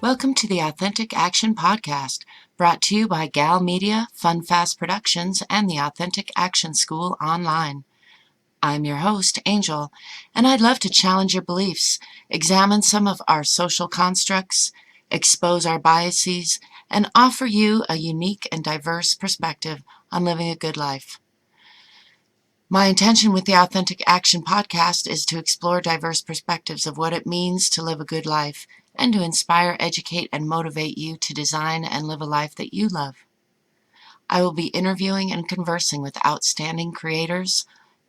Welcome to the Authentic Action Podcast, brought to you by Gal Media, Fun Fast Productions, and the Authentic Action School online. I'm your host, Angel, and I'd love to challenge your beliefs, examine some of our social constructs, expose our biases, and offer you a unique and diverse perspective on living a good life. My intention with the Authentic Action Podcast is to explore diverse perspectives of what it means to live a good life and to inspire, educate, and motivate you to design and live a life that you love. I will be interviewing and conversing with outstanding creators,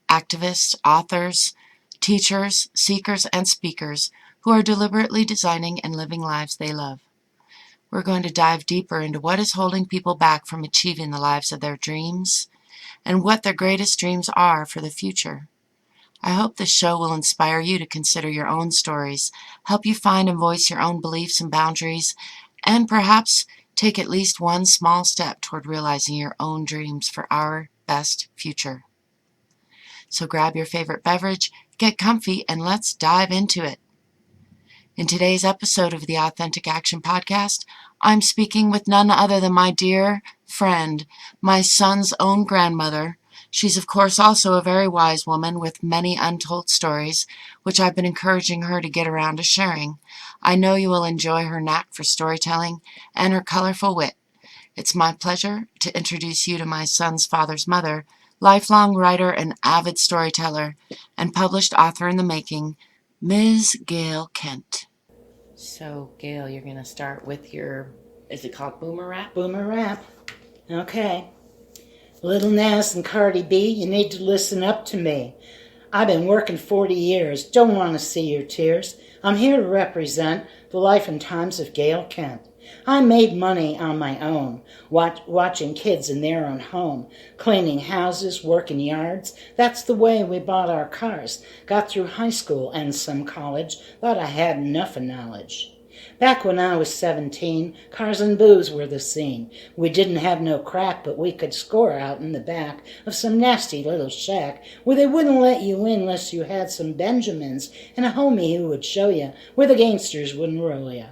activists, authors, teachers, seekers, and speakers who are deliberately designing and living lives they love. We're going to dive deeper into what is holding people back from achieving the lives of their dreams and what their greatest dreams are for the future. I hope this show will inspire you to consider your own stories, help you find and voice your own beliefs and boundaries, and perhaps take at least one small step toward realizing your own dreams for our best future. So grab your favorite beverage, get comfy, and let's dive into it. In today's episode of the Authentic Action Podcast, I'm speaking with none other than my dear friend, my son's own grandmother. She's, of course, also a very wise woman with many untold stories, which I've been encouraging her to get around to sharing. I know you will enjoy her knack for storytelling and her colorful wit. It's my pleasure to introduce you to my son's father's mother, lifelong writer and avid storyteller, and published author in the making, Ms. Gail Kent. So, Gail, you're going to start with your, is it called Boomer Rap? Boomer Rap. Okay. Little Nas and Cardi B, you need to listen up to me. I've been working 40 years, don't want to see your tears. I'm here to represent the life and times of Gail Kent. I made money on my own, watching kids in their own home, cleaning houses, working yards. That's the way we bought our cars, got through high school and some college, thought I had enough of knowledge. Back when I was 17, cars and booze were the scene. We didn't have no crack, but we could score out in the back of some nasty little shack where they wouldn't let you in unless you had some Benjamins and a homie who would show you where the gangsters wouldn't roll you.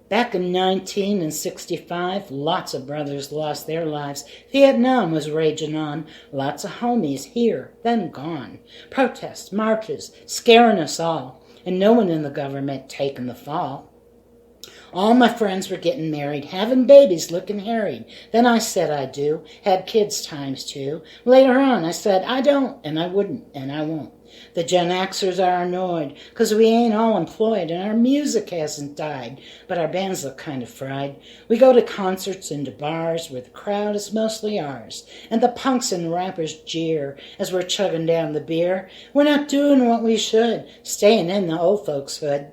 Back in 1965, lots of brothers lost their lives. Vietnam was raging on. Lots of homies here, then gone. Protests, marches, scaring us all. And no one in the government taking the fall. All my friends were getting married, having babies, looking harried. Then I said I do, had kids times two. Later on I said I don't, and I wouldn't, and I won't. The Gen Xers are annoyed, 'cause we ain't all employed, and our music hasn't died, but our bands look kind of fried. We go to concerts and to bars where the crowd is mostly ours, and the punks and rappers jeer as we're chugging down the beer. We're not doing what we should, staying in the old folks' hood.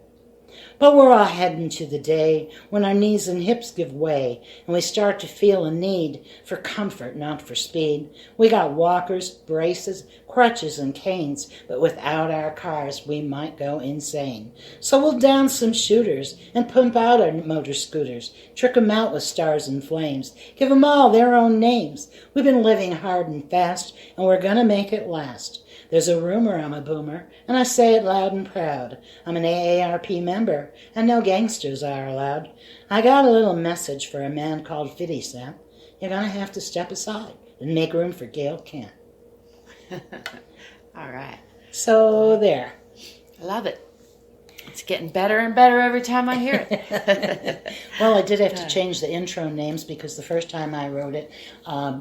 But we're all heading to the day when our knees and hips give way and we start to feel a need for comfort, not for speed. We got walkers, braces, crutches, and canes, but without our cars we might go insane. So we'll down some shooters and pump out our motor scooters, trick 'em out with stars and flames, give 'em all their own names. We've been living hard and fast, and we're gonna make it last. There's a rumor I'm a boomer, and I say it loud and proud. I'm an AARP member, and no gangsters are allowed. I got a little message for a man called 50 Cent. You're gonna have to step aside and make room for Gail Kent. All right. So there. I love it. It's getting better and better every time I hear it. Well, I did have to change the intro names because the first time I wrote it,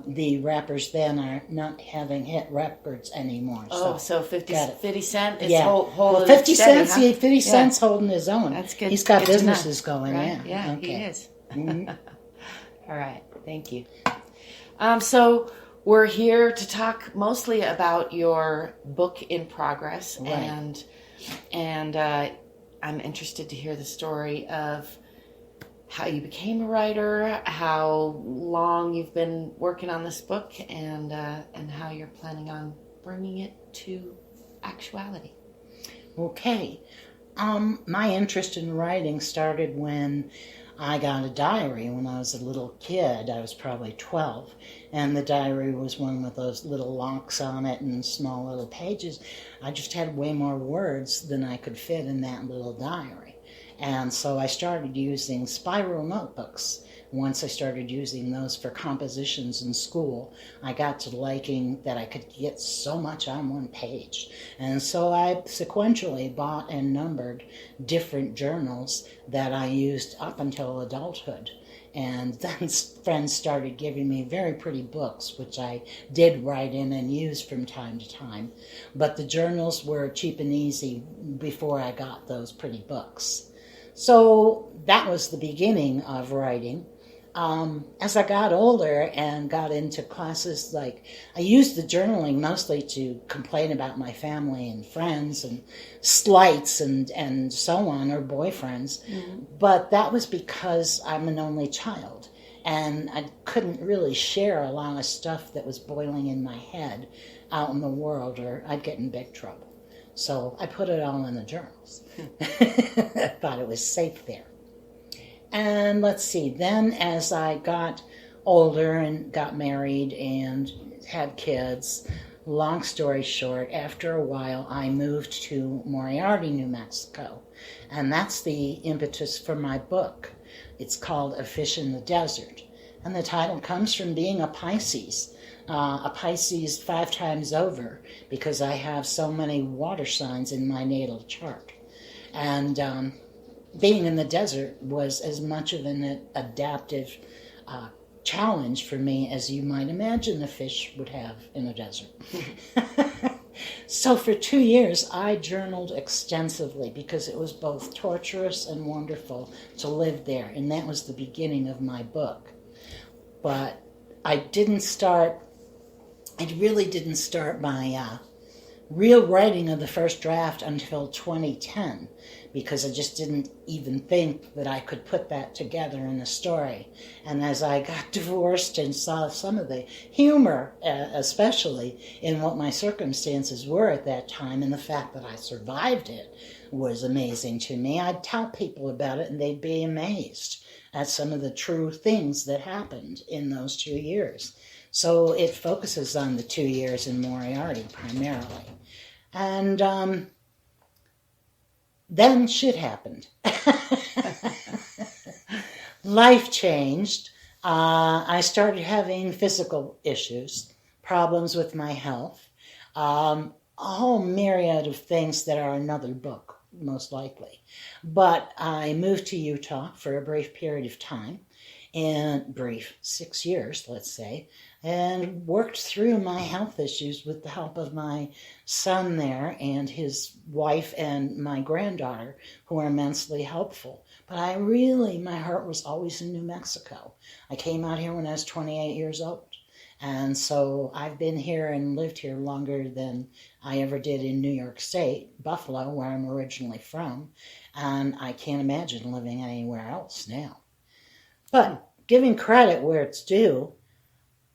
the rappers then are not having hit records anymore. So 50 Cent is yeah. holding well, 50 steady, Cent's, huh? 50 Cent's holding his own. That's good. He's got good businesses know, going, right? yeah. Yeah, Okay. he is. Mm-hmm. All right. Thank you. So we're here to talk mostly about your book in progress, Right. and I'm interested to hear the story of how you became a writer, how long you've been working on this book, and how you're planning on bringing it to actuality. Okay. My interest in writing started when I got a diary when I was a little kid. I was probably 12, and the diary was one with those little locks on it and small little pages. I just had way more words than I could fit in that little diary. And so I started using spiral notebooks. Once I started using those for compositions in school, I got to liking that I could get so much on one page. And so I sequentially bought and numbered different journals that I used up until adulthood. And then friends started giving me very pretty books, which I did write in and use from time to time. But the journals were cheap and easy before I got those pretty books. So that was the beginning of writing. As I got older and got into classes, like I used the journaling mostly to complain about my family and friends and slights and so on, or boyfriends. Mm-hmm. But that was because I'm an only child and I couldn't really share a lot of stuff that was boiling in my head out in the world, or I'd get in big trouble. So I put it all in the journals. I thought it was safe there. And let's see, then as I got older and got married and had kids, long story short, after a while I moved to Moriarty, New Mexico. And that's the impetus for my book. It's called A Fish in the Desert. And the title comes from being a Pisces 5 times over, because I have so many water signs in my natal chart. And being in the desert was as much of an adaptive challenge for me as you might imagine a fish would have in a desert. So for 2 years, I journaled extensively because it was both torturous and wonderful to live there, and that was the beginning of my book. But I really didn't start my real writing of the first draft until 2010, because I just didn't even think that I could put that together in a story. And as I got divorced and saw some of the humor, especially in what my circumstances were at that time, and the fact that I survived it was amazing to me, I'd tell people about it and they'd be amazed at some of the true things that happened in those 2 years. So it focuses on the 2 years in Moriarty primarily. And then shit happened. Life changed. I started having physical issues, problems with my health, a whole myriad of things that are another book, most likely. But I moved to Utah for a brief period of time, and 6 years, let's say, and worked through my health issues with the help of my son there and his wife and my granddaughter, who are immensely helpful. But my heart was always in New Mexico. I came out here when I was 28 years old. And so I've been here and lived here longer than I ever did in New York State, Buffalo, where I'm originally from. And I can't imagine living anywhere else now. But giving credit where it's due,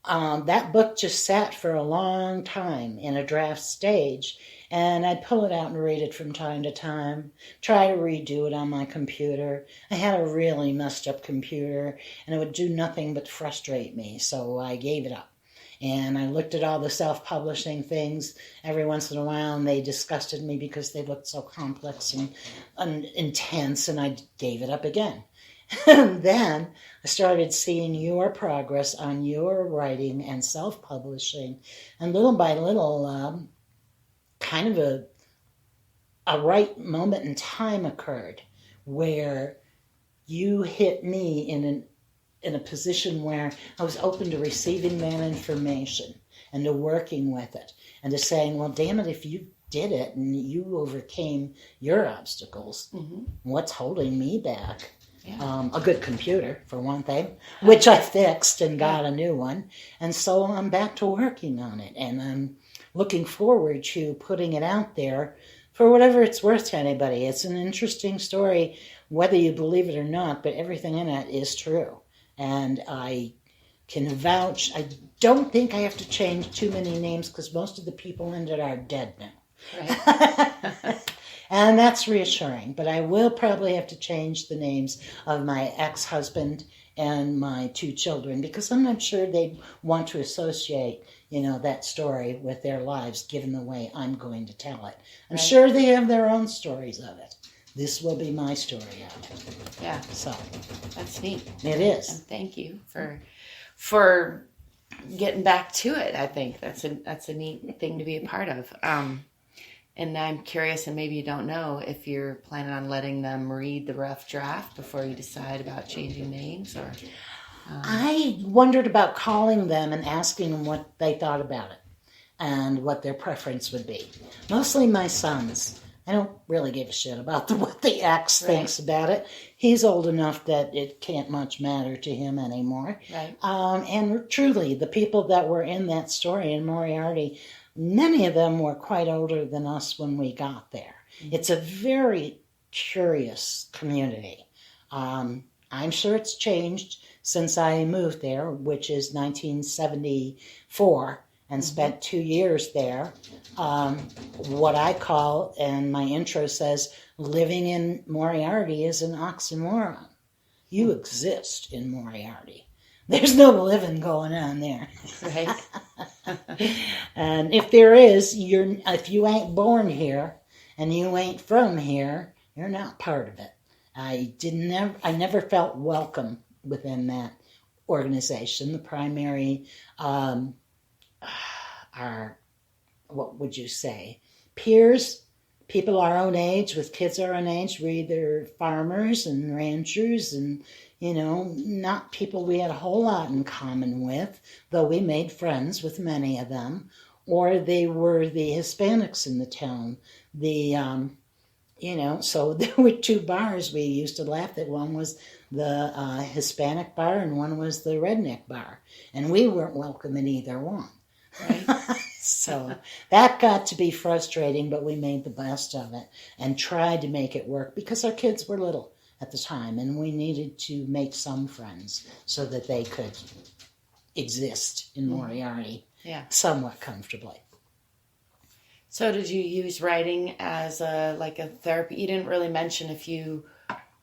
that book just sat for a long time in a draft stage, and I'd pull it out and read it from time to time, try to redo it on my computer. I had a really messed up computer, and it would do nothing but frustrate me, so I gave it up. And I looked at all the self-publishing things every once in a while, and they disgusted me because they looked so complex and intense, and I gave it up again. And then I started seeing your progress on your writing and self-publishing, and little by little, kind of a right moment in time occurred where you hit me in a position where I was open to receiving that information and to working with it and to saying, well, damn it, if you did it and you overcame your obstacles, what's holding me back? Yeah. A good computer, for one thing, which I fixed and got a new one. And so I'm back to working on it. And I'm looking forward to putting it out there for whatever it's worth to anybody. It's an interesting story, whether you believe it or not, but everything in it is true. And I can vouch. I don't think I have to change too many names because most of the people in it are dead now. Right. And that's reassuring, but I will probably have to change the names of my ex-husband and my 2 children because I'm not sure they'd want to associate, that story with their lives given the way I'm going to tell it. I'm sure they have their own stories of it, this will be my story of it. Yeah. So that's neat. It is. And thank you for getting back to it. I think that's a neat thing to be a part of. And I'm curious, and maybe you don't know, if you're planning on letting them read the rough draft before you decide about changing names, or... I wondered about calling them and asking them what they thought about it and what their preference would be. Mostly my sons. I don't really give a shit about what the ex thinks about it. He's old enough that it can't much matter to him anymore. Right. And truly, the people that were in that story in Moriarty, many of them were quite older than us when we got there. Mm-hmm. It's a very curious community. I'm sure it's changed since I moved there, which is 1974, and spent 2 years there. What I call, and my intro says, living in Moriarty is an oxymoron. You exist in Moriarty. There's no living going on there. Right. And if there is, if you ain't born here and you ain't from here, you're not part of it. I never felt welcome within that organization. The primary are, what would you say, peers, people our own age with kids our own age. We're either farmers and ranchers and, not people we had a whole lot in common with, though we made friends with many of them, or they were the Hispanics in the town. So there were two bars we used to laugh that. One was the Hispanic bar and one was the redneck bar. And we weren't welcome in either one. Right. So that got to be frustrating, but we made the best of it and tried to make it work because our kids were little at the time and we needed to make some friends so that they could exist in Moriarty somewhat comfortably. So did you use writing as a therapy? You didn't really mention if you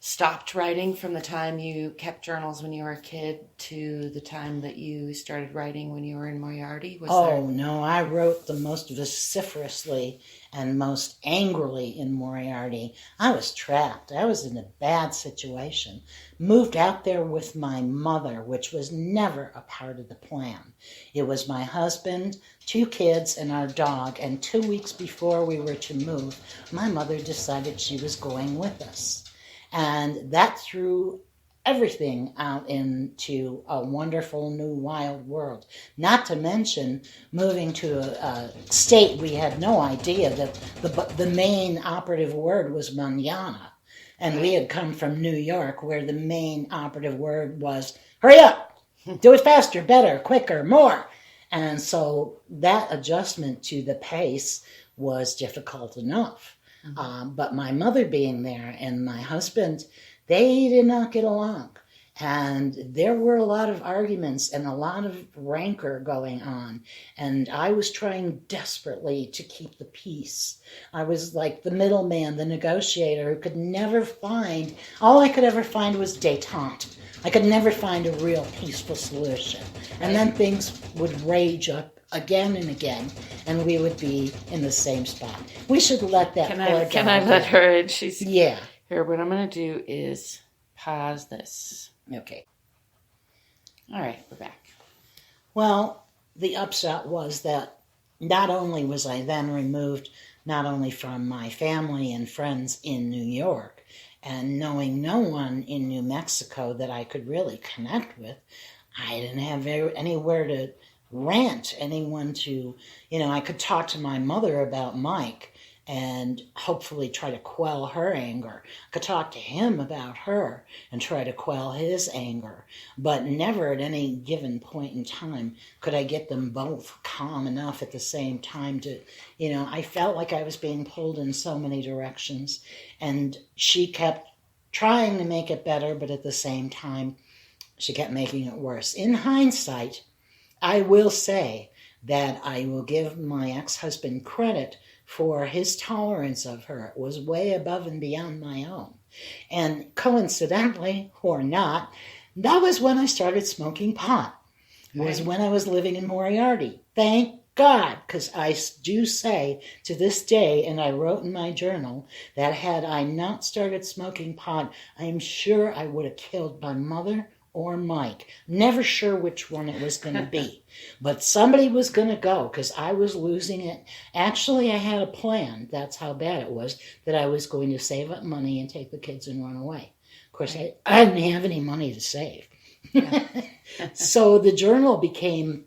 stopped writing from the time you kept journals when you were a kid to the time that you started writing when you were in Moriarty? No, I wrote the most vociferously and most angrily in Moriarty. I was trapped. I was in a bad situation. Moved out there with my mother, which was never a part of the plan. It was my husband, 2 kids, and our dog, and 2 weeks before we were to move, my mother decided she was going with us. And that threw everything out into a wonderful new wild world. Not to mention moving to a state we had no idea that the main operative word was mañana. And we had come from New York where the main operative word was hurry up, do it faster, better, quicker, more. And so that adjustment to the pace was difficult enough. Mm-hmm. But my mother being there and my husband, they did not get along. And there were a lot of arguments and a lot of rancor going on. And I was trying desperately to keep the peace. I was like the middleman, the negotiator who could never find, all I could ever find was détente. I could never find a real peaceful solution. And then things would rage up again and again, and we would be in the same spot. We should let that Can I let her in? She's here. What I'm going to do is pause this. Okay. All right, we're back. Well, the upshot was that not only was I then removed not only from my family and friends in New York, and knowing no one in New Mexico that I could really connect with, I didn't have anywhere to rant, anyone to, I could talk to my mother about Mike and hopefully try to quell her anger. I could talk to him about her and try to quell his anger. But never at any given point in time could I get them both calm enough at the same time to, I felt like I was being pulled in so many directions. And she kept trying to make it better, but at the same time, she kept making it worse. In hindsight, I will say that I will give my ex-husband credit for his tolerance of her. It was way above and beyond my own. And coincidentally, or not, that was when I started smoking pot. It was when I was living in Moriarty. Thank God, because I do say to this day, and I wrote in my journal, that had I not started smoking pot, I am sure I would have killed my mother or Mike. Never sure which one it was going to be. But somebody was going to go because I was losing it. Actually, I had a plan. That's how bad it was, that I was going to save up money and take the kids and run away. Of course, I didn't have any money to save. Yeah. So the journal became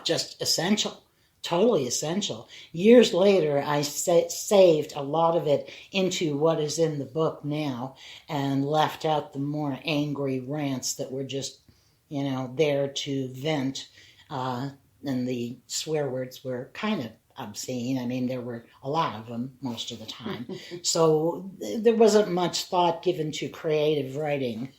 just essential, totally essential. Years later, I saved a lot of it into what is in the book now and left out the more angry rants that were just, there to vent. And the swear words were kind of obscene. I mean, there were a lot of them most of the time. So there wasn't much thought given to creative writing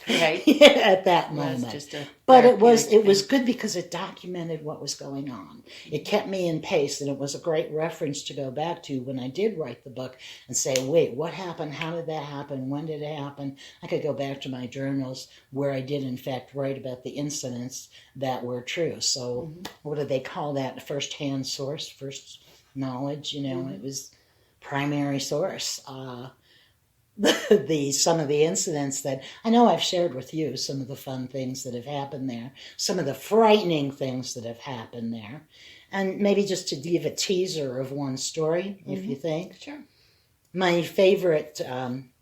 right. at that moment. But it was good because it documented what was going on. It kept me in pace, and it was a great reference to go back to when I did write the book and say, wait, what happened? How did that happen? When did it happen? I could go back to my journals where I did, in fact, write about the incidents that were true. So what do they call that? First-hand source, first knowledge, it was primary source. Some of the incidents that I know I've shared with you, some of the fun things that have happened there, some of the frightening things that have happened there, and maybe just to give a teaser of one story, if you think. Sure. My favorite,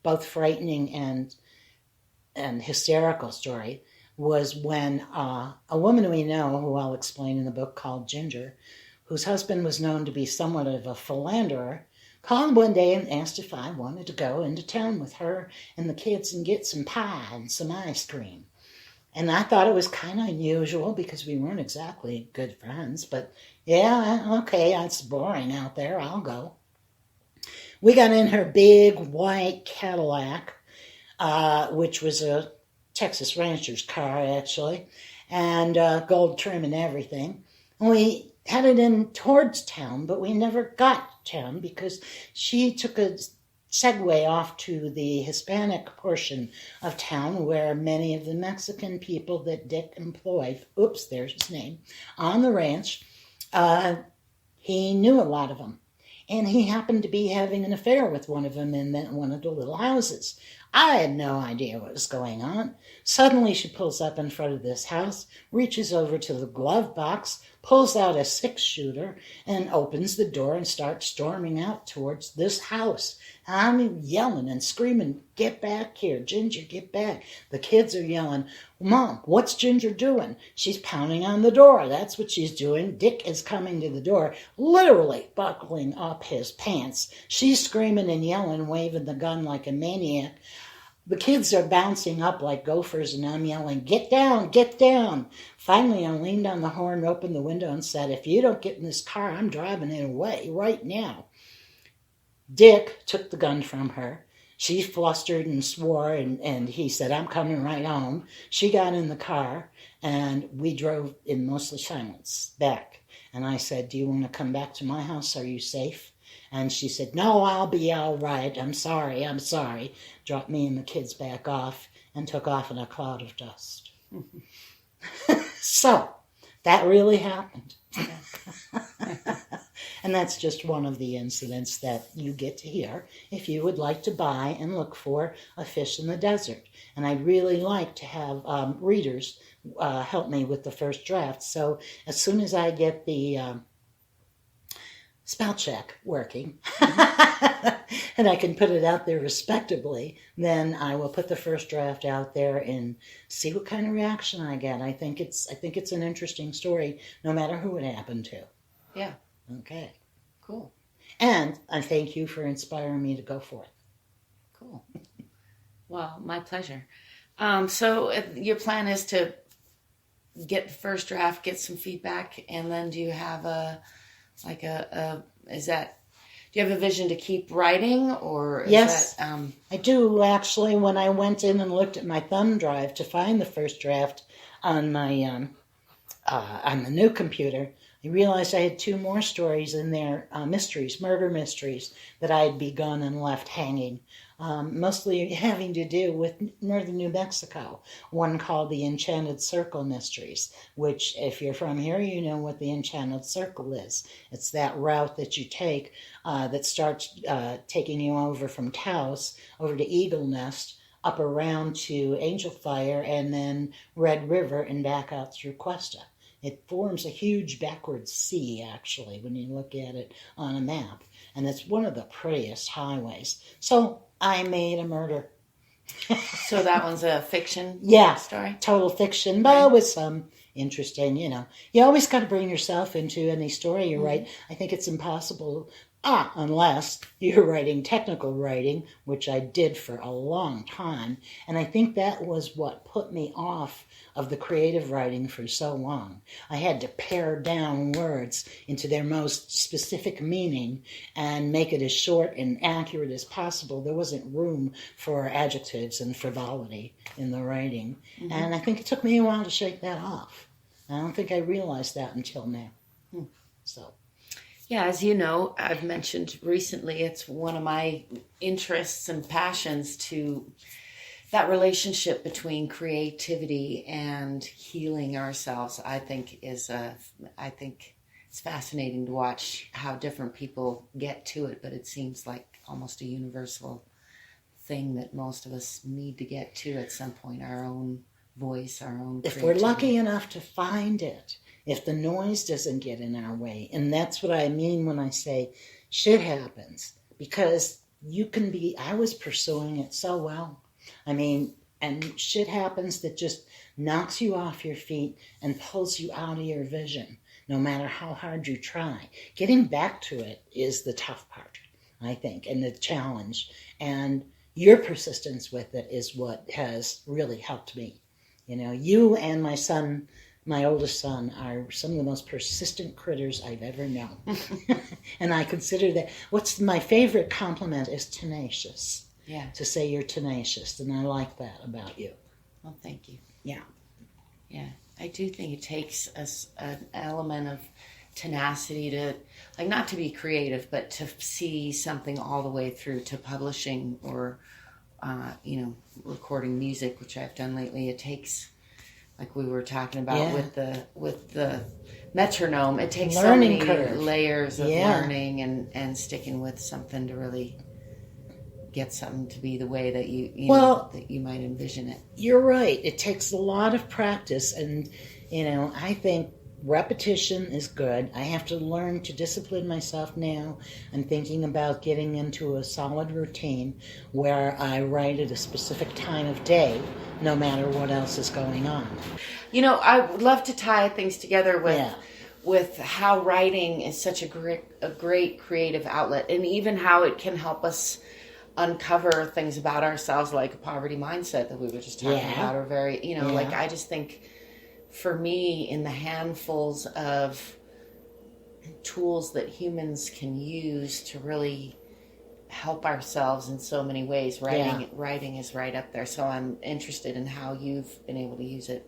both frightening and hysterical story was when a woman we know, who I'll explain in the book, called Ginger, whose husband was known to be somewhat of a philanderer, called one day and asked if I wanted to go into town with her and the kids and get some pie and some ice cream. And I thought it was kind of unusual because we weren't exactly good friends, but yeah, okay, it's boring out there, I'll go. We got in her big white Cadillac, which was a Texas Rancher's car, actually, and gold trim and everything. And we headed in towards town, but we never got to town because she took a segue off to the Hispanic portion of town where many of the Mexican people that Dick employed, there's his name, on the ranch, he knew a lot of them. And he happened to be having an affair with one of them in one of the little houses. I had no idea what was going on. Suddenly she pulls up in front of this house, reaches over to the glove box, pulls out a 6-shooter, and opens the door and starts storming out towards this house. I'm yelling and screaming, get back here, Ginger, get back. The kids are yelling, Mom, what's Ginger doing? She's pounding on the door. That's what she's doing. Dick is coming to the door, literally buckling up his pants. She's screaming and yelling, waving the gun like a maniac. The kids are bouncing up like gophers, and I'm yelling, get down, get down. Finally, I leaned on the horn, opened the window, and said, if you don't get in this car, I'm driving it away right now. Dick took the gun from her. She flustered and swore, and he said, I'm coming right home. She got in the car, and we drove in mostly silence back. And I said, do you want to come back to my house? Are you safe? And she said, no, I'll be all right. I'm sorry. Dropped me and the kids back off and took off in a cloud of dust. So, that really happened. And that's just one of the incidents that you get to hear if you would like to buy and look for A Fish in the Desert. And I'd really like to have readers help me with the first draft. So as soon as I get the spell check working and I can put it out there respectably, then I will put the first draft out there and see what kind of reaction I get. I think it's an interesting story, no matter who it happened to. Yeah. Okay. Cool. And I thank you for inspiring me to go forth. Cool. Well, my pleasure. So your plan is to get the first draft, get some feedback, and then do you have do you have a vision to keep writing, or yes, that, I do actually. When I went in and looked at my thumb drive to find the first draft on my on the new computer, I realized I had 2 more stories in there, mysteries, murder mysteries, that I had begun and left hanging, mostly having to do with northern New Mexico. One called the Enchanted Circle Mysteries, which, if you're from here, you know what the Enchanted Circle is. It's that route that you take that starts taking you over from Taos, over to Eagle Nest, up around to Angel Fire, and then Red River, and back out through Cuesta. It forms a huge backwards C, actually, when you look at it on a map. And it's one of the prettiest highways. So I made a murder. So that one's a fiction story? Total fiction, but with some interesting, You always got to bring yourself into any story you write. I think it's impossible, unless you're writing technical writing, which I did for a long time. And I think that was what put me off of the creative writing for so long. I had to pare down words into their most specific meaning and make it as short and accurate as possible. There wasn't room for adjectives and frivolity in the writing. And I think it took me a while to shake that off. I don't think I realized that until now. So. Yeah, as you know, I've mentioned recently, it's one of my interests and passions to that relationship between creativity and healing ourselves. I think it's fascinating to watch how different people get to it, but it seems like almost a universal thing that most of us need to get to at some point, our own voice, our own creativity. If we're lucky enough to find it, if the noise doesn't get in our way. And that's what I mean when I say shit happens, because I was pursuing it so well. I mean, and shit happens that just knocks you off your feet and pulls you out of your vision, no matter how hard you try. Getting back to it is the tough part, I think, and the challenge. And your persistence with it is what has really helped me. You and my son, my oldest son, are some of the most persistent critters I've ever known. And I consider that, what's my favorite compliment is tenacious. Yeah. To say you're tenacious, and I like that about you. Well, thank you. Yeah. Yeah. I do think it takes an element of tenacity to, like, not to be creative, but to see something all the way through to publishing or, recording music, which I've done lately. It takes, like we were talking about with the metronome, it takes learning so many curve. Layers of learning and sticking with something to really get something to be the way that that you might envision it. You're right. It takes a lot of practice, and I think repetition is good. I have to learn to discipline myself now. I'm thinking about getting into a solid routine where I write at a specific time of day, no matter what else is going on. I would love to tie things together with how writing is such a great creative outlet, and even how it can help us uncover things about ourselves, like a poverty mindset that we were just talking about, or very, like, I just think for me, in the handfuls of tools that humans can use to really help ourselves in so many ways, writing is right up there. So I'm interested in how you've been able to use it.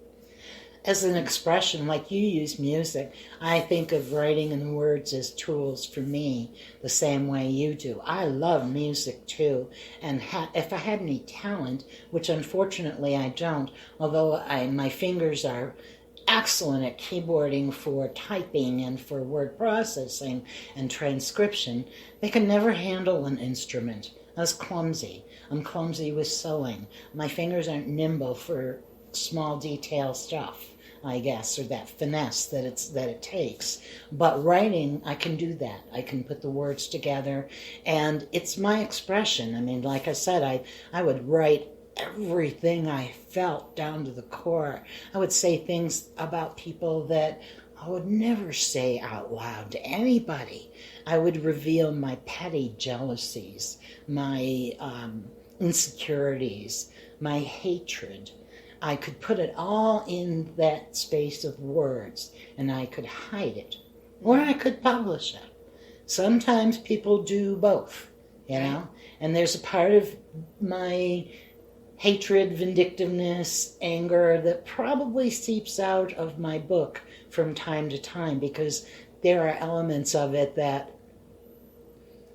As an expression, like you use music, I think of writing and words as tools for me the same way you do. I love music too, and if I had any talent, which unfortunately I don't, although my fingers are excellent at keyboarding for typing and for word processing and transcription, they can never handle an instrument. I was clumsy. I'm clumsy with sewing. My fingers aren't nimble for small detail stuff, I guess, or that finesse that it takes. But writing, I can do that. I can put the words together, and it's my expression. I mean, like I said, I would write everything I felt down to the core. I would say things about people that I would never say out loud to anybody. I would reveal my petty jealousies, my insecurities, my hatred. I could put it all in that space of words, and I could hide it, or I could publish it. Sometimes people do both, and there's a part of my hatred, vindictiveness, anger that probably seeps out of my book from time to time, because there are elements of it that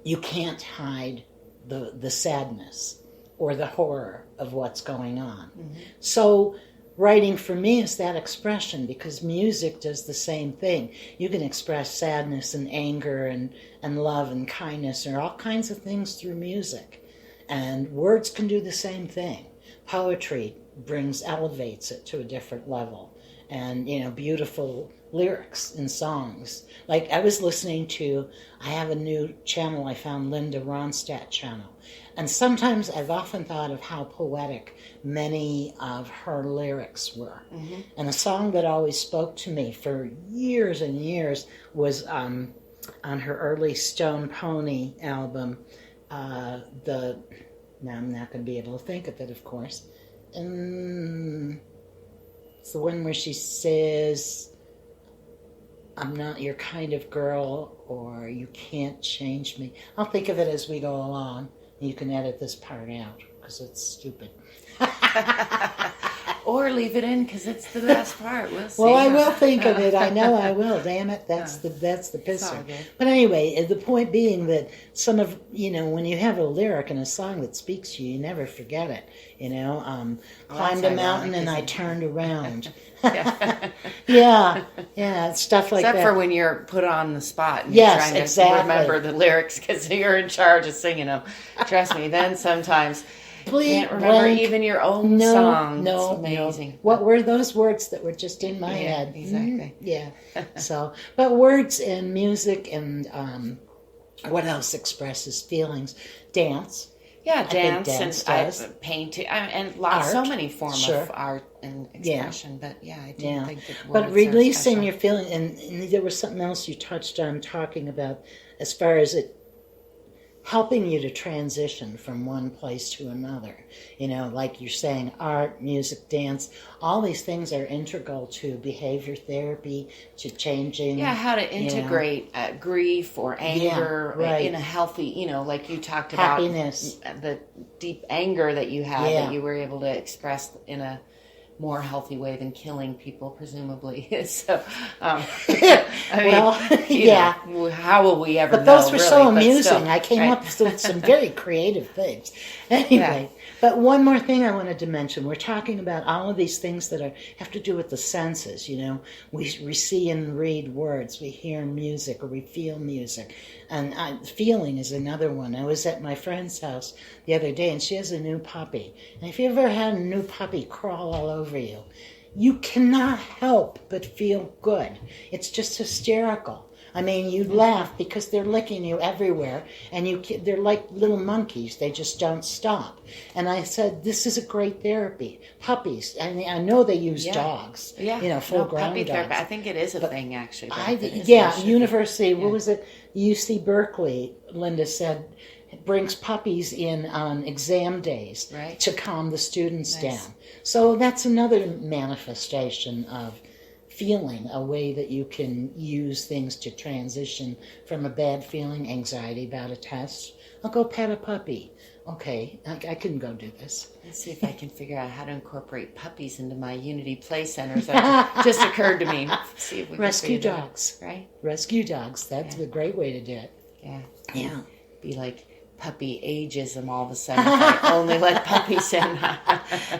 you can't hide the sadness or the horror of what's going on. So writing for me is that expression, because music does the same thing. You can express sadness and anger and love and kindness or all kinds of things through music. And words can do the same thing. Poetry elevates it to a different level. And, beautiful lyrics in songs. Like I was listening to, I have a new channel I found, Linda Ronstadt channel. And sometimes I've often thought of how poetic many of her lyrics were. And a song that always spoke to me for years and years was on her early Stone Pony album, now I'm not going to be able to think of it, of course. It's the one where she says, I'm not your kind of girl, or you can't change me. I'll think of it as we go along. You can edit this part out, because it's stupid. Or leave it in, because it's the best part. We'll see. Well, I will think of it. I know I will. Damn it. That's the pisser. But anyway, the point being that some of, when you have a lyric in a song that speaks to you, you never forget it. Climbed a mountain and I turned around. yeah, stuff like that. Except for when you're put on the spot and you're trying to remember the lyrics because you're in charge of singing them. Trust me, then sometimes you can't remember even your own song. No, it's amazing. No. What were those words that were just in my head? Exactly. Yeah. But words and music and what else expresses feelings? Dance. Yeah, dance and painting, and so many forms of art and expression. But I didn't think that words But releasing your feeling, and there was something else you touched on talking about as far as it helping you to transition from one place to another. Like you're saying, art, music, dance, all these things are integral to behavior therapy, to changing. Yeah, how to integrate grief or anger in a healthy, like you talked about. Happiness. The deep anger that you had that you were able to express in a more healthy way than killing people, presumably. So, how will we ever know? But those were so amusing. Still, I came up with some very creative things. Anyway, but one more thing I wanted to mention. We're talking about all of these things that have to do with the senses. We see and read words, we hear music, or we feel music. And feeling is another one. I was at my friend's house the other day, and she has a new puppy. And if you ever had a new puppy crawl all over you, you cannot help but feel good. It's just hysterical. I mean, you laugh because they're licking you everywhere, and they're like little monkeys. They just don't stop. And I said, this is a great therapy. Puppies, I know they use dogs, full-grown dogs. Therapy. I think it is a thing, actually. University, what was it? UC Berkeley, Linda said, brings puppies in on exam days to calm the students down. So that's another manifestation of feeling, a way that you can use things to transition from a bad feeling, anxiety about a test. I'll go pet a puppy. Okay, I can go do this. Let's see if I can figure out how to incorporate puppies into my Unity Play Centers. That just occurred to me. See if we Rescue dogs. Right? Rescue dogs. That's a great way to do it. Yeah. Yeah. Be like puppy ageism all of a sudden. If I only let puppies in.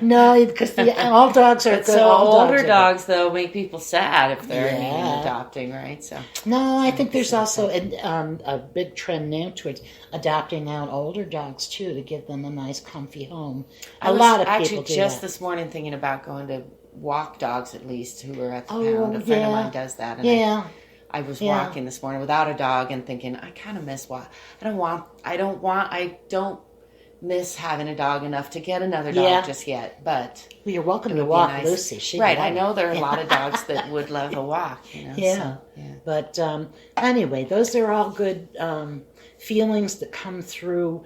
No, because all dogs are good. So older dogs, though, make people sad if they're adopting, right? So no, I think there's also a big trend now towards adopting out older dogs too, to give them a nice, comfy home. A lot of people do that. Actually, just this morning thinking about going to walk dogs, at least, who are at the pound. A friend of mine does that. And I was walking this morning without a dog and thinking, I kind of miss I don't miss having a dog enough to get another dog just yet. But you're welcome to walk Lucy. I know there are a lot of dogs that would love a walk. But anyway, those are all good feelings that come through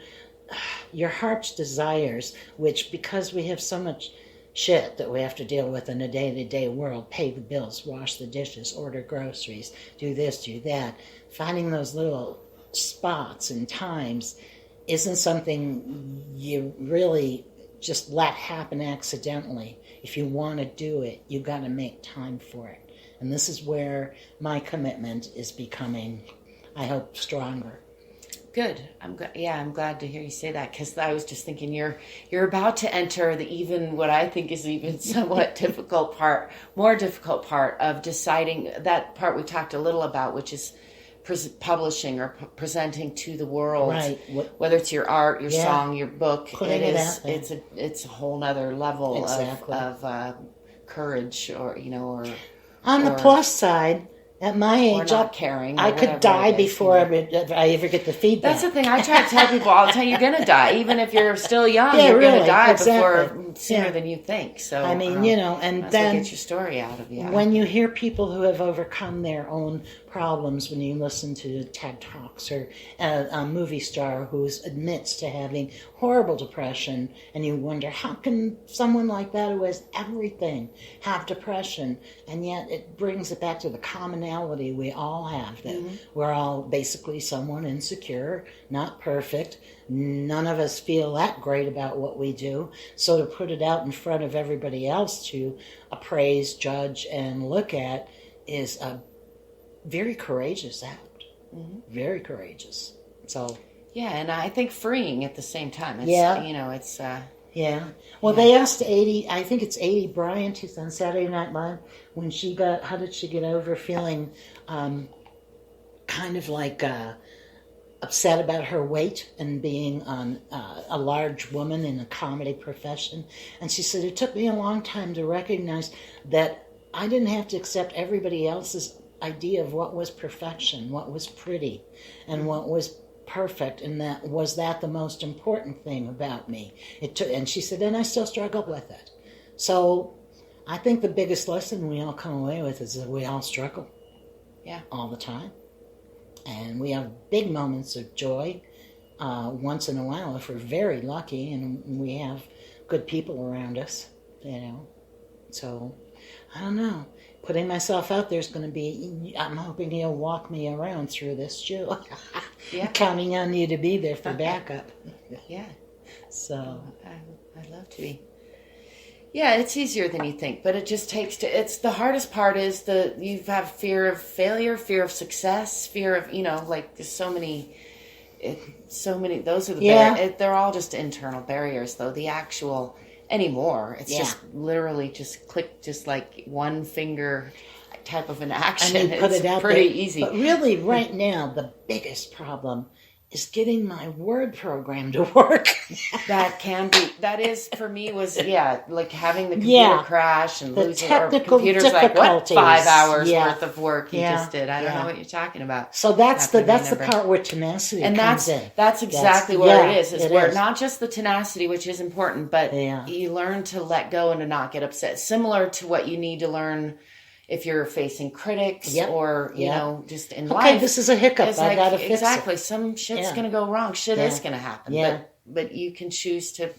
your heart's desires, which, because we have so much shit that we have to deal with in a day-to-day world, pay the bills, wash the dishes, order groceries, do this, do that, finding those little spots and times isn't something you really just let happen accidentally. If you want to do it, you got to make time for it. And this is where my commitment is becoming, I hope, stronger. Good. I'm glad to hear you say that, because I was just thinking you're about to enter what I think is even somewhat more difficult part of deciding, that part we talked a little about, which is publishing or presenting to the world. Right. Whether it's your art, your song, your book, it's a whole nother level of courage, or on the plus side. At my age, I could die before I ever get the feedback. That's the thing. I try to tell people all the time, you're going to die. Even if you're still young, you're going to die sooner than you think. So I mean, and then get your story out of you. When you hear people who have overcome their own problems, when you listen to TED Talks or a movie star who admits to having horrible depression, and you wonder, how can someone like that who has everything have depression? And yet it brings it back to the commonality we all have, that we're all basically someone insecure, not perfect. None of us feel that great about what we do. So to put it out in front of everybody else to appraise, judge, and look at is a very courageous act. Very courageous. So and I think freeing at the same time. It's, it's Well, they asked I think it's 80 Bryant, who's on Saturday Night Live, when how did she get over feeling kind of like upset about her weight and being a large woman in a comedy profession. And she said, it took me a long time to recognize that I didn't have to accept everybody else's idea of what was perfection, what was pretty, and what was perfect, and that was the most important thing about me. And she said, and I still struggle with it. So I think the biggest lesson we all come away with is that we all struggle. All the time. And we have big moments of joy once in a while if we're very lucky and we have good people around us, So, I don't know. Putting myself out there is going to be, I'm hoping you'll walk me around through this, too. Counting on you to be there for backup. So. I'd love to be. Yeah, it's easier than you think, but it just takes it's the hardest part is you have fear of failure, fear of success, fear of, there's so many, those are the they're all just internal barriers, though. The actual anymore, it's just literally just click, just like one finger type of an action. And you put it out pretty there. Easy. But really, right now, the biggest problem is getting my word program to work. That is, for me, was, like having the computer crash and the losing, technical or computers like, what, 5 hours worth of work you just did? I don't know what you're talking about. So that's the part where tenacity comes in. That's exactly where it is. Where not just the tenacity, which is important, but you learn to let go and to not get upset. Similar to what you need to learn if you're facing critics or, just in life. Okay, this is a hiccup. I gotta fix it. Exactly. Some shit's going to go wrong. Shit is going to happen. But you can choose to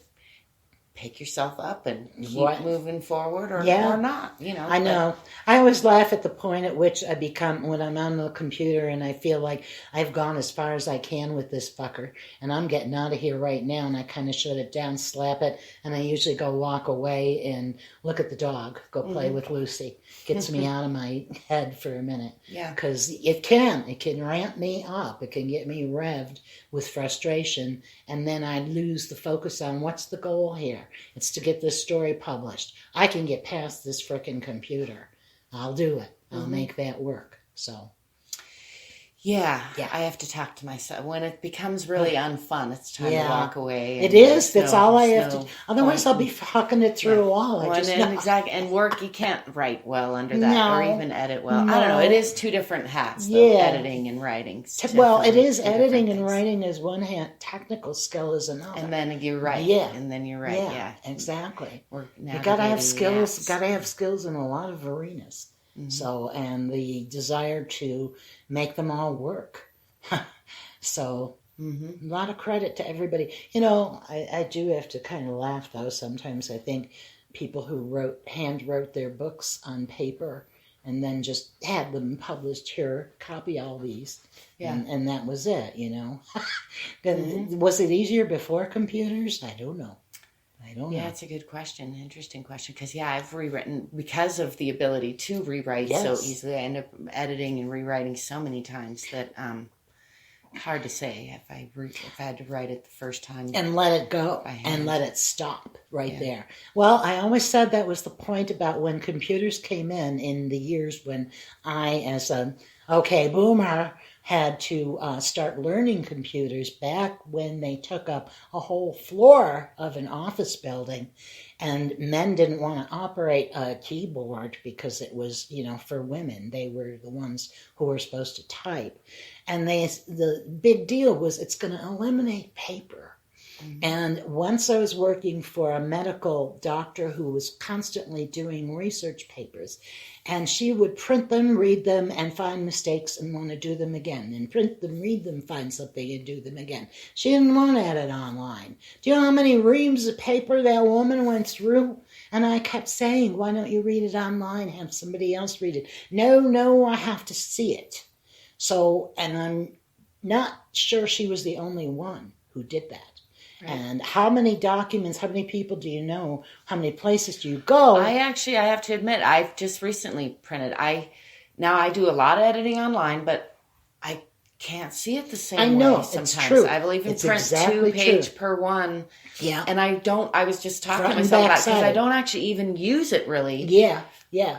pick yourself up and keep moving forward or not, I know. I always laugh at the point at which I become, when I'm on the computer and I feel like I've gone as far as I can with this fucker and I'm getting out of here right now, and I kind of shut it down, slap it, and I usually go walk away and look at the dog, go play with Lucy. Gets me out of my head for a minute. Because it can ramp me up. It can get me revved with frustration, and then I lose the focus on what's the goal here. It's to get this story published. I can get past this frickin' computer. I'll do it. I'll make that work. So. Yeah, I have to talk to myself. When it becomes really unfun, it's time to walk away. It is. That's all I have to. Otherwise, I'll be fucking it through a wall. Exactly. And work, you can't write well under that, or even edit well. I don't know. It is two different hats, though, editing and writing. Well, it is. Editing and writing is one hand. Technical skill is another. And then you write. And then you write. Exactly. You gotta have skills. Gotta have skills in a lot of arenas. So, and the desire to make them all work. So, a lot of credit to everybody. I do have to kind of laugh, though. Sometimes I think people who hand wrote their books on paper and then just had them published here, copy all these, and that was it, Was it easier before computers? I don't know. I don't Yeah, know. it's a good question. Interesting question. Because, I've rewritten because of the ability to rewrite so Yes. easily. I end up editing and rewriting so many times that hard to say if I had to write it the first time. And let it go by hand. and let it stop right there. Well, I always said that was the point about when computers came in the years when I, as a boomer, had to start learning computers back when they took up a whole floor of an office building, and men didn't want to operate a keyboard because it was, for women. They were the ones who were supposed to type. And the big deal was it's going to eliminate paper. And once I was working for a medical doctor who was constantly doing research papers, and she would print them, read them, and find mistakes and want to do them again, and print them, read them, find something, and do them again. She didn't want to add it online. Do you know how many reams of paper that woman went through? And I kept saying, why don't you read it online, have somebody else read it? No, I have to see it. So, and I'm not sure she was the only one who did that. Right. And how many documents, how many people do you know? How many places do you go? I have to admit, I've just recently printed. Now I do a lot of editing online, but I can't see it the same way sometimes. It's true. I will even it's print exactly 2 page true. per one. Yeah. And I was just talking Front to myself about it because side. I don't actually even use it really. Yeah.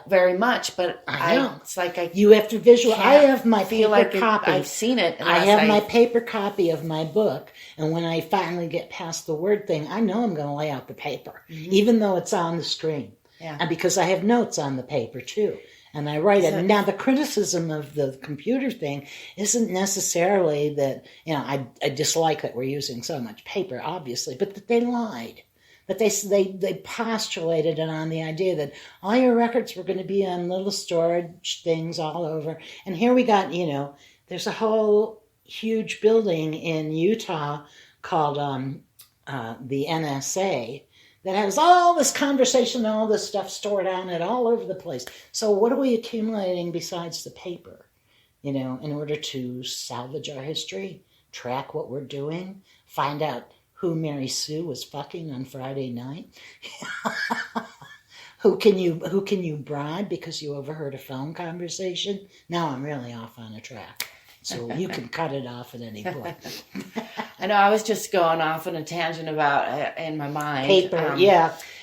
Very much, but I know. It's like you have to visualize. I have my paper copy. I've seen it. I have my paper copy of my book, and when I finally get past the word thing, I know I'm going to lay out the paper, even though it's on the screen. Yeah. And because I have notes on the paper too, and I write it. Now, the criticism of the computer thing isn't necessarily that I dislike that we're using so much paper, obviously, but that they lied. But they postulated it on the idea that all your records were going to be on little storage things all over. And here we got, there's a whole huge building in Utah called the NSA that has all this conversation and all this stuff stored on it all over the place. So what are we accumulating besides the paper, in order to salvage our history, track what we're doing, find out who Mary Sue was fucking on Friday night? Who can you bribe because you overheard a phone conversation? Now I'm really off on a track. So you can cut it off at any point. I know, I was just going off on a tangent about in my mind. Paper,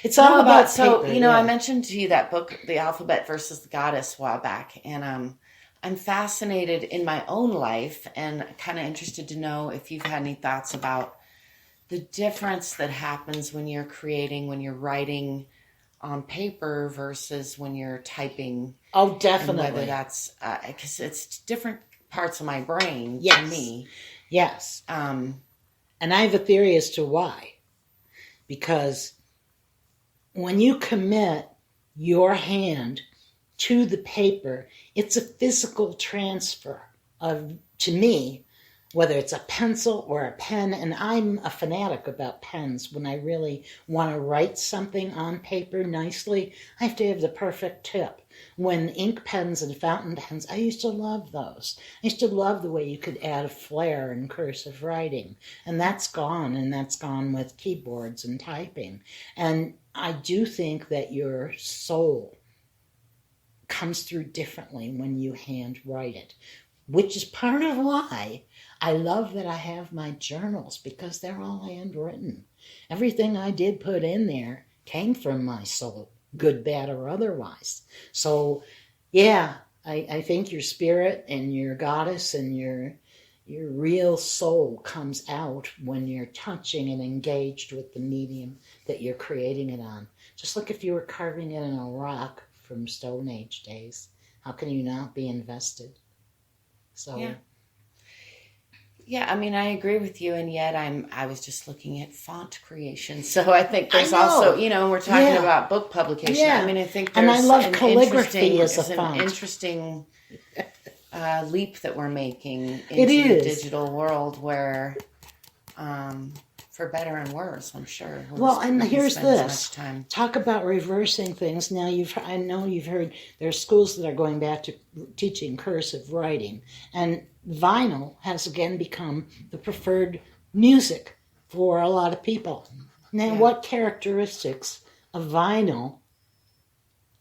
It's all about paper. So, I mentioned to you that book, The Alphabet versus the Goddess, a while back. And I'm fascinated in my own life and kind of interested to know if you've had any thoughts about the difference that happens when you're writing on paper versus when you're typing. Oh, definitely. And whether that's, because it's different parts of my brain to me. Yes. And I have a theory as to why. Because when you commit your hand to the paper, it's a physical transfer to me, whether it's a pencil or a pen, and I'm a fanatic about pens. When I really want to write something on paper nicely, I have to have the perfect tip. When ink pens and fountain pens, I used to love those. I used to love the way you could add a flair in cursive writing, and that's gone with keyboards and typing. And I do think that your soul comes through differently when you hand write it, which is part of why I love that I have my journals, because they're all handwritten. Everything I did put in there came from my soul, good, bad, or otherwise. So, I think your spirit and your goddess and your real soul comes out when you're touching and engaged with the medium that you're creating it on. Just like if you were carving it in a rock from Stone Age days. How can you not be invested? So... Yeah, I mean, I agree with you, and yet I was just looking at font creation. So I think there's also, we're talking about book publication. Yeah. I mean, I think there's I love calligraphy as a font. An interesting leap that we're making into the digital world where, for better and worse, I'm sure. Well, and here's this. Talk about reversing things. Now, I know you've heard there are schools that are going back to teaching cursive writing, and vinyl has again become the preferred music for a lot of people. Now, what characteristics of vinyl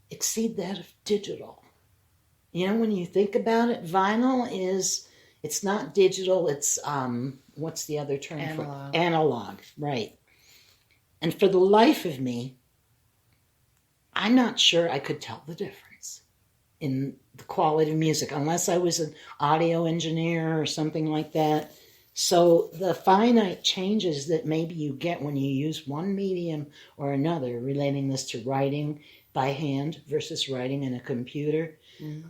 exceed that of digital? You know, when you think about it, vinyl it's not digital, it's, what's the other term for it? Analog, right. And for the life of me, I'm not sure I could tell the difference in the quality of music, unless I was an audio engineer or something like that. So the finite changes that maybe you get when you use one medium or another, relating this to writing by hand versus writing in a computer,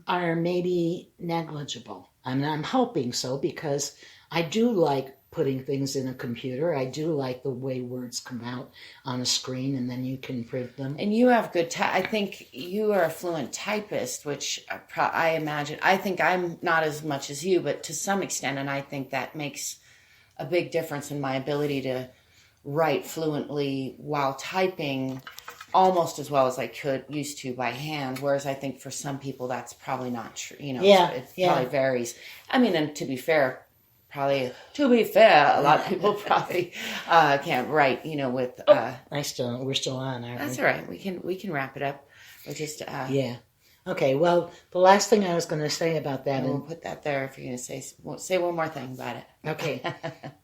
are maybe negligible. And I'm hoping so, because I do like putting things in a computer. I do like the way words come out on a screen and then you can print them. And you have good I think you are a fluent typist, which I imagine, I think I'm not as much as you, but to some extent, and I think that makes a big difference in my ability to write fluently while typing almost as well as I used to by hand, whereas I think for some people that's probably not true. You know, it probably varies. I mean, and to be fair, a lot of people probably can't write, you know, with we're still on, aren't we? That's all right. We can wrap it up. We're just yeah. Okay, well, the last thing I was going to say about that, and we'll put that there if you're going to say one more thing about it. Okay,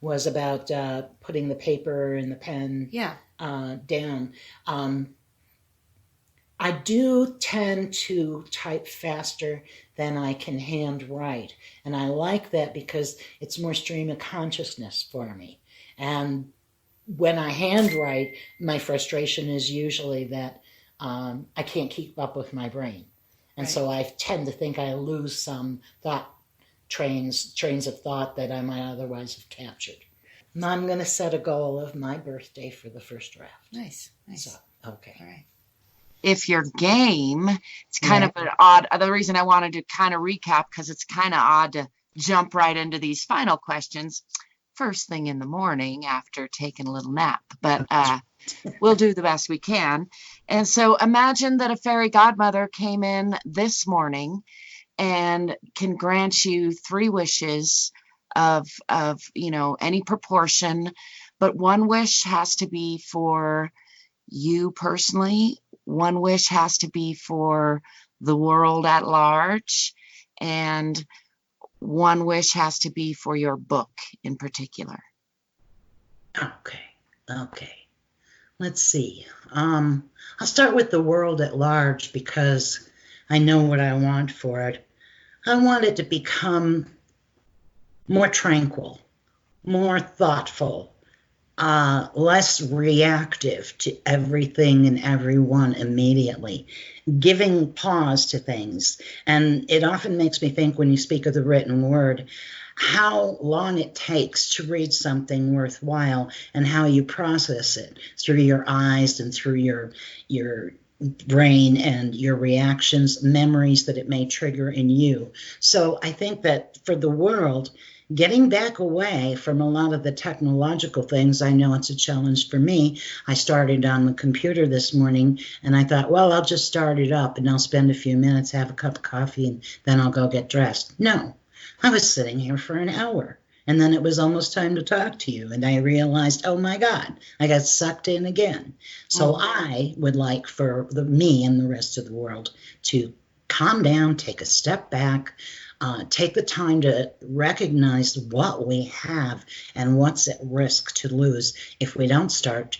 was about putting the paper and the pen down. I do tend to type faster than I can hand write, and I like that because it's more stream of consciousness for me. And when I hand write, my frustration is usually that I can't keep up with my brain. And so I tend to think I lose some trains of thought that I might otherwise have captured. And I'm going to set a goal of my birthday for the first draft. Nice. So, okay. All right. If you're game, it's kind of an odd, the reason I wanted to kind of recap, because it's kind of odd to jump right into these final questions first thing in the morning after taking a little nap, but we'll do the best we can. And so imagine that a fairy godmother came in this morning and can grant you 3 wishes of you know, any proportion, but one wish has to be for you personally, one wish has to be for the world at large, and one wish has to be for your book in particular. Okay. Let's see. I'll start with the world at large because I know what I want for it. I want it to become more tranquil, more thoughtful, less reactive to everything and everyone immediately, giving pause to things. And it often makes me think, when you speak of the written word, how long it takes to read something worthwhile and how you process it through your eyes and through your brain and your reactions, memories that it may trigger in you. So I think that for the world, getting back away from a lot of the technological things, I know it's a challenge for me. I started on the computer this morning and I thought, well, I'll just start it up and I'll spend a few minutes, have a cup of coffee, and then I'll go get dressed. No, I was sitting here for an hour and then it was almost time to talk to you. And I realized, oh my God, I got sucked in again. So I would like for me and the rest of the world to calm down, take a step back, take the time to recognize what we have and what's at risk to lose if we don't start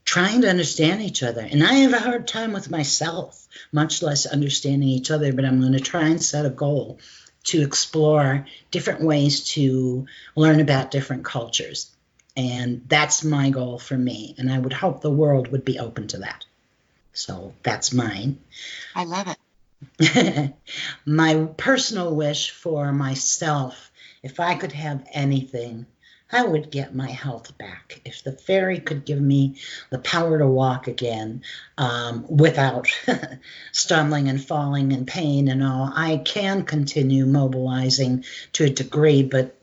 trying to understand each other. And I have a hard time with myself, much less understanding each other, but I'm going to try and set a goal to explore different ways to learn about different cultures. And that's my goal for me. And I would hope the world would be open to that. So that's mine. I love it. My personal wish for myself, if I could have anything, I would get my health back. If the fairy could give me the power to walk again without stumbling and falling and pain and all, I can continue mobilizing to a degree, but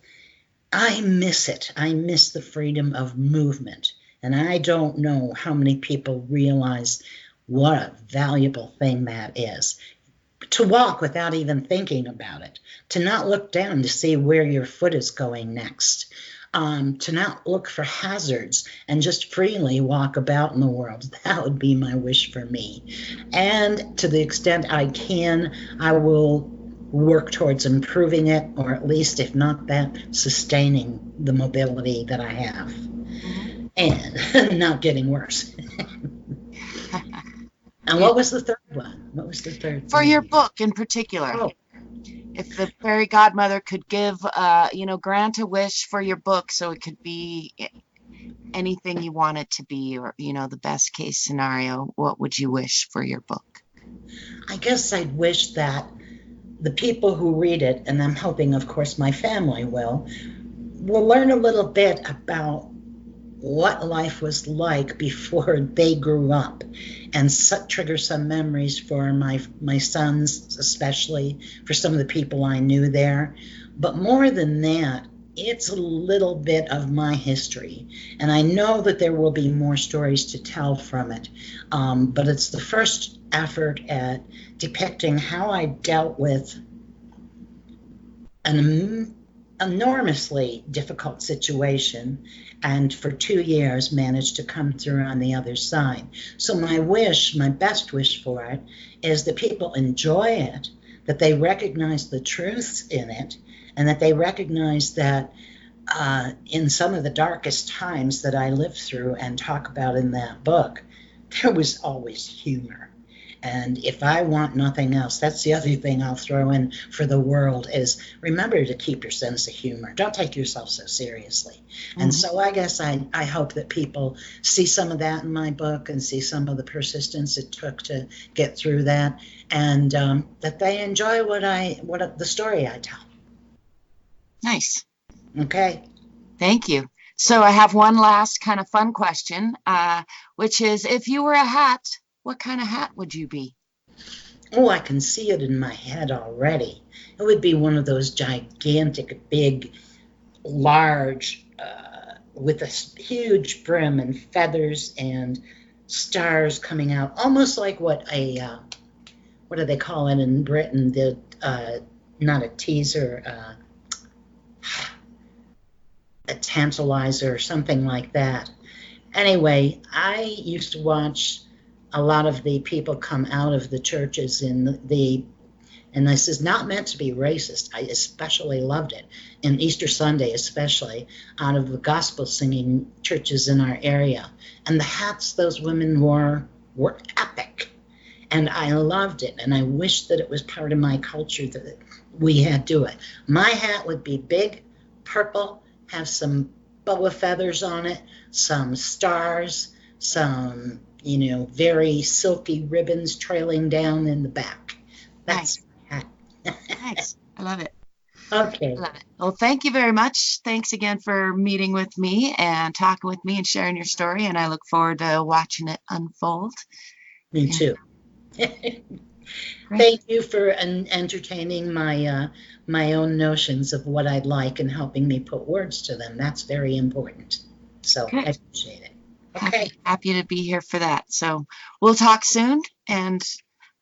I miss it. I miss the freedom of movement. And I don't know how many people realize what a valuable thing that is. To walk without even thinking about it, to not look down to see where your foot is going next, to not look for hazards and just freely walk about in the world. That would be my wish for me. And to the extent I can, I will work towards improving it, or at least, if not that, sustaining the mobility that I have and not getting worse. And what was the third one? What was the third For your thing? book in particular, Oh, if the fairy godmother could give, grant a wish for your book, so it could be anything you want it to be, or, the best case scenario, what would you wish for your book? I guess I'd wish that the people who read it, and I'm hoping, of course, my family will learn a little bit about what life was like before they grew up, and trigger some memories for my sons, especially for some of the people I knew there. But more than that, it's a little bit of my history, and I know that there will be more stories to tell from it. But it's the first effort at depicting how I dealt with an enormously difficult situation, and for 2 years managed to come through on the other side. So my best wish for it is that people enjoy it, that they recognize the truths in it, and that they recognize that in some of the darkest times that I lived through and talk about in that book, there was always humor. And if I want nothing else, that's the other thing I'll throw in for the world is remember to keep your sense of humor. Don't take yourself so seriously. And so I guess I hope that people see some of that in my book and see some of the persistence it took to get through that, and that they enjoy the story I tell. Nice. Okay. Thank you. So I have one last kind of fun question, which is, if you were a hat, what kind of hat would you be? Oh, I can see it in my head already. It would be one of those gigantic, big, large, with a huge brim and feathers and stars coming out, almost like what do they call it in Britain? Not a teaser, a tantalizer, or something like that. Anyway, I used to watch a lot of the people come out of the churches and this is not meant to be racist. I especially loved it, and Easter Sunday especially, out of the gospel singing churches in our area. And the hats those women wore were epic. And I loved it, and I wish that it was part of my culture that we had to it. My hat would be big, purple, have some boa feathers on it, some stars, some, very silky ribbons trailing down in the back. That's Nice. Nice. I love it. okay. I love it. Well, thank you very much. Thanks again for meeting with me and talking with me and sharing your story. And I look forward to watching it unfold. Me And too. great. Thank you for entertaining my own notions of what I'd like and helping me put words to them. That's very important. So I Good. appreciate it. Okay. Happy to be here for that. So we'll talk soon. And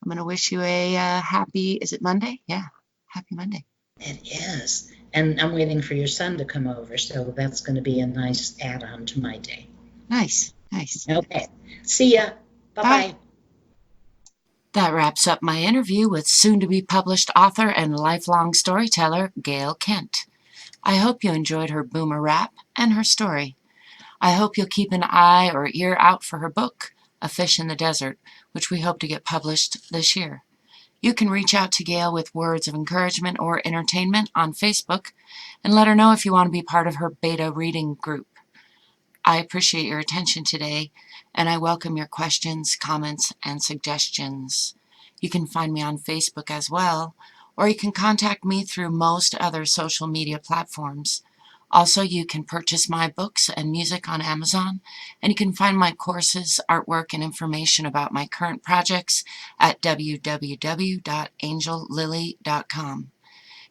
I'm going to wish you a happy, is it Monday? Yeah. Happy Monday. It is. And I'm waiting for your son to come over, so that's going to be a nice add-on to my day. Nice. Nice. Okay. See ya. Bye. Bye-bye. That wraps up my interview with soon-to-be-published author and lifelong storyteller, Gail Kent. I hope you enjoyed her boomer rap and her story. I hope you'll keep an eye or ear out for her book, A Fish in the Desert, which we hope to get published this year. You can reach out to Gail with words of encouragement or entertainment on Facebook and let her know if you want to be part of her beta reading group. I appreciate your attention today, and I welcome your questions, comments, and suggestions. You can find me on Facebook as well, or you can contact me through most other social media platforms. Also, you can purchase my books and music on Amazon, and you can find my courses, artwork, and information about my current projects at www.angellily.com.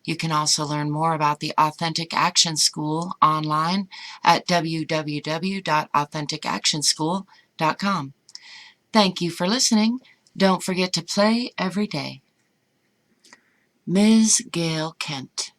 You can also learn more about the Authentic Action School online at www.authenticactionschool.com. Thank you for listening. Don't forget to play every day. Ms. Gail Kent.